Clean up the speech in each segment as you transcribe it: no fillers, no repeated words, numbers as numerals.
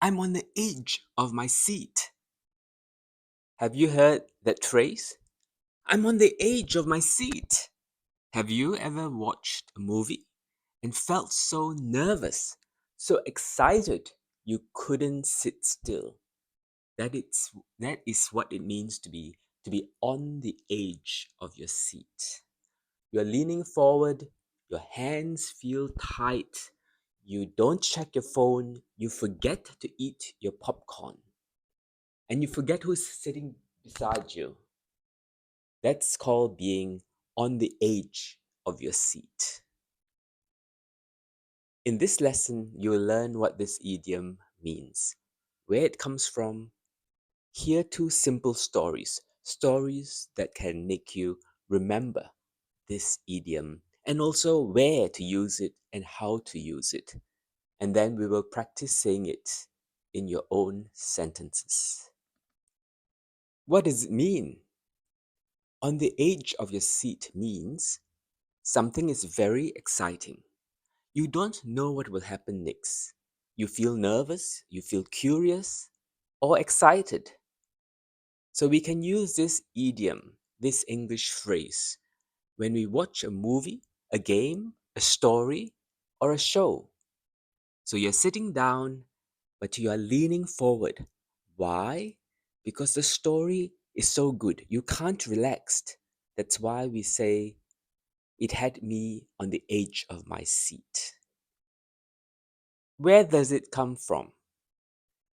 I'm on the edge of my seat. Have you heard that phrase? I'm on the edge of my seat. Have you ever watched a movie and felt so nervous, so excited you couldn't sit still? That is what it means to be on the edge of your seat. You're leaning forward, your hands feel tight. You don't check your phone, you forget to eat your popcorn, and you forget who's sitting beside you. That's called being on the edge of your seat. In this lesson, you'll learn what this idiom means, where it comes from. Hear two simple stories that can make you remember this idiom, and also where to use it and how to use it. And then we will practice saying it in your own sentences. What does it mean? On the edge of your seat means something is very exciting. You don't know what will happen next. You feel nervous, you feel curious, or excited. So we can use this idiom, this English phrase, when we watch a movie, a game, a story, or a show. So you're sitting down, but you are leaning forward. Why? Because the story is so good. You can't relax. That's why we say, it had me on the edge of my seat. Where does it come from?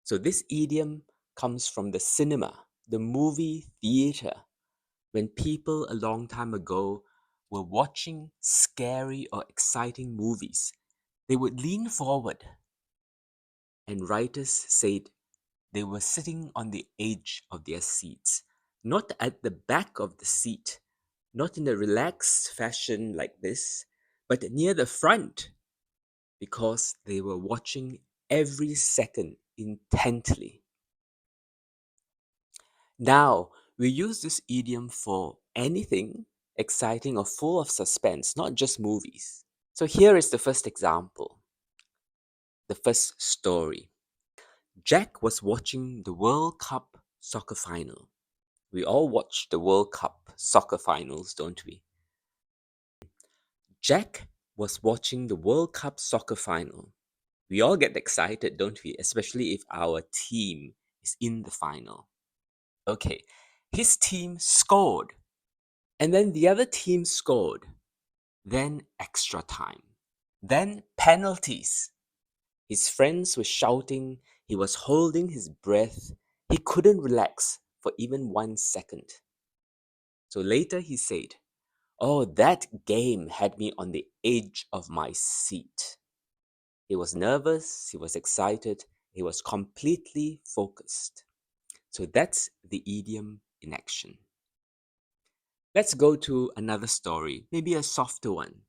So this idiom comes from the cinema, the movie theater. When people a long time ago were watching scary or exciting movies, they would lean forward, and writers said they were sitting on the edge of their seats, not at the back of the seat, not in a relaxed fashion like this, but near the front, because they were watching every second intently. Now, we use this idiom for anything exciting or full of suspense, not just movies. So here is the first example, the first story. Jack was watching the World Cup soccer final. We all watch the World Cup soccer finals, don't we? Jack was watching the World Cup soccer final. We all get excited, don't we? Especially if our team is in the final. Okay, his team scored, and then the other team scored. Then extra time. Then penalties. His friends were shouting. He was holding his breath. He couldn't relax for even 1 second. So later he said, "Oh, that game had me on the edge of my seat." He was nervous, he was excited, he was completely focused. So that's the idiom in action. Let's go to another story, maybe a softer one.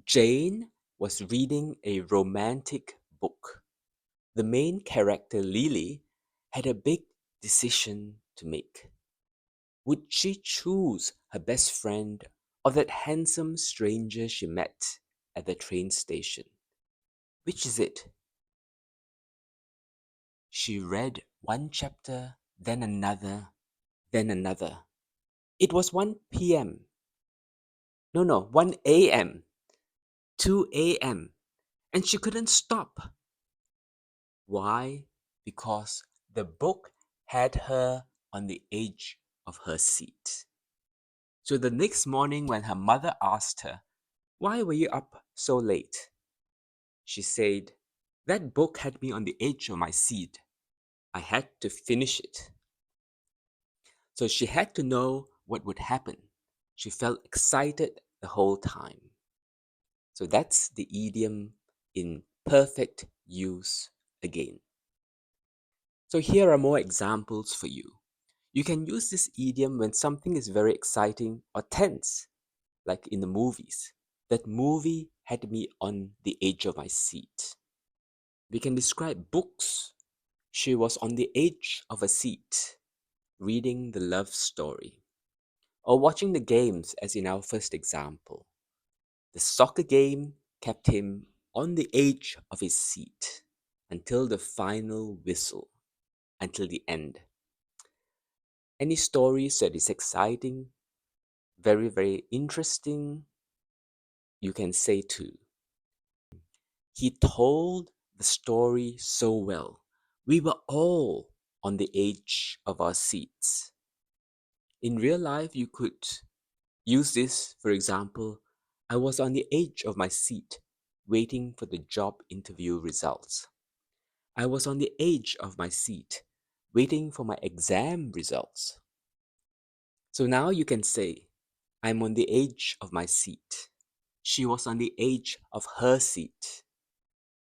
Jane was reading a romantic book. The main character, Lily, had a big decision to make. Would she choose her best friend or that handsome stranger she met at the train station? Which is it? She read one chapter, then another, then another. It was 1 p.m. No, 1 a.m., 2 a.m., and she couldn't stop. Why? Because the book had her on the edge of her seat. So the next morning, when her mother asked her, "Why were you up so late?" she said, "That book had me on the edge of my seat. I had to finish it." So she had to know what would happen. She felt excited the whole time. So that's the idiom in perfect use again. So here are more examples for you. You can use this idiom when something is very exciting or tense, like in the movies. That movie had me on the edge of my seat. We can describe books. She was on the edge of a seat, reading the love story. Or watching the games, as in our first example. The soccer game kept him on the edge of his seat. until the final whistle, until the end. Any stories that is exciting, very, very interesting, you can say too. He told the story so well. We were all on the edge of our seats. In real life, you could use this, for example, I was on the edge of my seat waiting for the job interview results. I was on the edge of my seat waiting for my exam results. So now you can say, I'm on the edge of my seat. She was on the edge of her seat.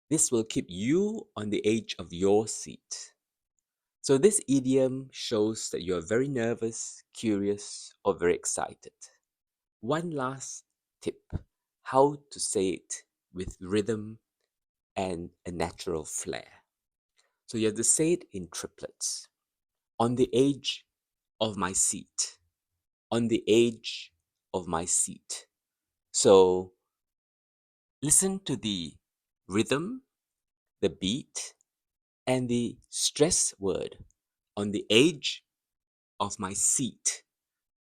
This will keep you on the edge of your seat. So this idiom shows that you are very nervous, curious, or very excited. One last tip, how to say it with rhythm and a natural flair. So you have to say it in triplets. On the edge of my seat. On the edge of my seat. So listen to the rhythm, the beat, and the stress word. On the edge of my seat.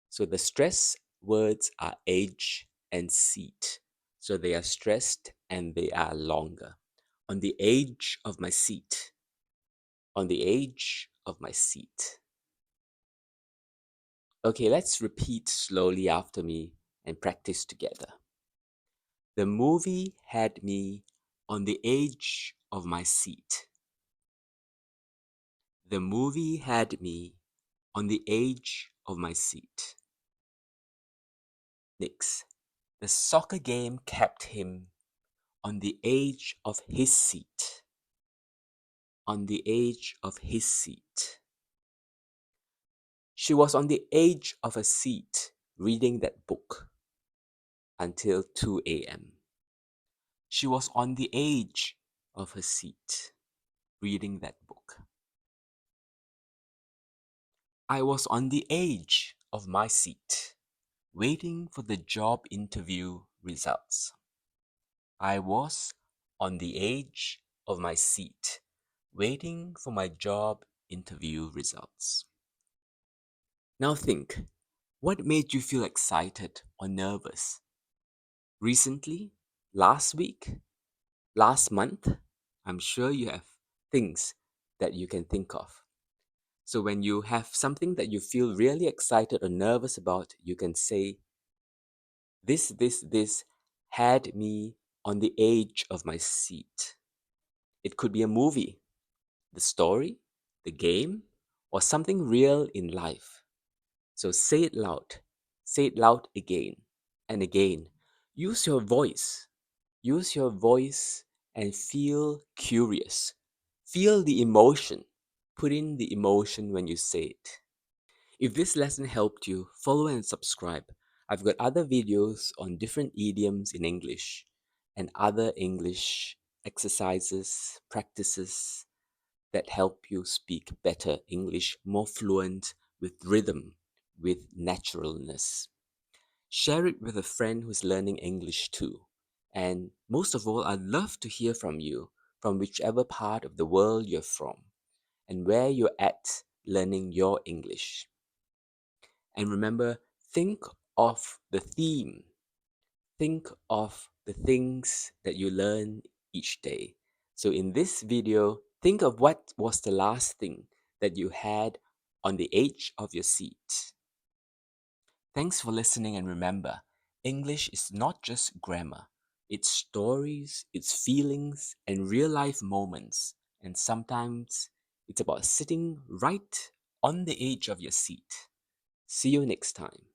So the stress words are edge and seat. So they are stressed and they are longer. On the edge of my seat. On the edge of my seat. Okay, let's repeat slowly after me and practice together. The movie had me on the edge of my seat. The movie had me on the edge of my seat. Next, the soccer game kept him on the edge of his seat. On the edge of his seat. She was on the edge of a seat reading that book until 2 a.m. She was on the edge of her seat reading that book. I was on the edge of my seat waiting for the job interview results. I was on the edge of my seat waiting for my job interview results. Now think, what made you feel excited or nervous? Recently? Last week? Last month? I'm sure you have things that you can think of. So when you have something that you feel really excited or nervous about, you can say, this had me on the edge of my seat. It could be a movie, the story, the game, or something real in life. So say it loud. Say it loud again and again. Use your voice. Use your voice and feel curious. Feel the emotion. Put in the emotion when you say it. If this lesson helped you, follow and subscribe. I've got other videos on different idioms in English and other English exercises, practices that help you speak better English, more fluent, with rhythm, with naturalness. Share it with a friend who's learning English too. And most of all, I'd love to hear from you, from whichever part of the world you're from, and where you're at learning your English. And remember, think of the theme. Think of the things that you learn each day. So in this video, think of what was the last thing that you had on the edge of your seat. Thanks for listening, and remember, English is not just grammar. It's stories, it's feelings, and real life moments. And sometimes it's about sitting right on the edge of your seat. See you next time.